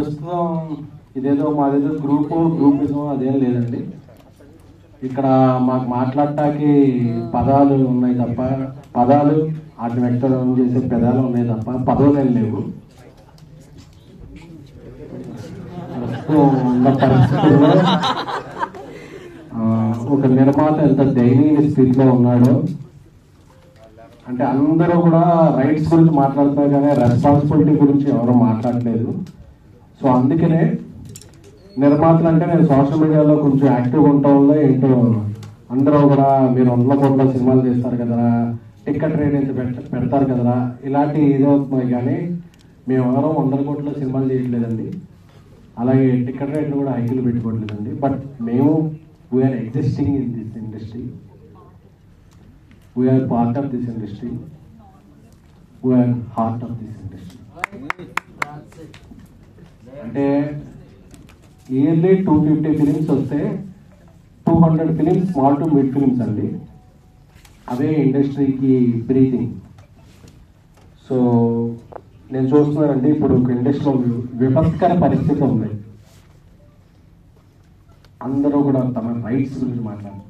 ప్రస్తుతం ఇదేదో మాదేదో గ్రూపిజం అదేం లేదండి. ఇక్కడ మాకు మాట్లాడటానికి పదాలు ఉన్నాయి తప్ప, పదాలు వాటిని వ్యక్తం చేసే పదాలు ఉన్నాయి తప్ప పదవులు లేవు. ప్రస్తుతం ఉన్న పరిస్థితుల్లో ఒక నిర్మాత ఎంత దయనీయ స్థితిలో ఉన్నాడో అంటే అందరూ కూడా రైట్స్ గురించి మాట్లాడుతున్నారు కానీ రెస్పాన్సిబిలిటీ గురించి ఎవరు మాట్లాడలేదు. సో అందుకనే నిర్మాతలు అంటే నేను సోషల్ మీడియాలో కొంచెం యాక్టివ్ ఉండటం వల్ల ఏంటో అందరూ కూడా మీరు 100 కోట్ల సినిమాలు చేస్తారు కదా, టికెట్ రేట్ ఎంత పెడతారు కదా, ఇలాంటి ఇదవుతున్నాయి. కానీ మేము ఎవరో 100 కోట్ల సినిమాలు చేయట్లేదండి, అలాగే టికెట్ రేట్లు కూడా హైకులు పెట్టుకోవట్లేదండి. బట్ మేము we are existing in this industry, we are part of this industry, we are heart of this industry. అంటే ఇయర్లీ 250 ఫిలిమ్స్ వస్తే 200 films small to mid films అండి. అవే ఇండస్ట్రీకి బ్రీతింగ్. సో నేను చూస్తున్నానండి ఇప్పుడు ఒక ఇండస్ట్రీలో విపత్కర పరిస్థితి ఉంది. అందరూ కూడా తమ రైట్స్ గురించి మాట్లాడుతున్నారు.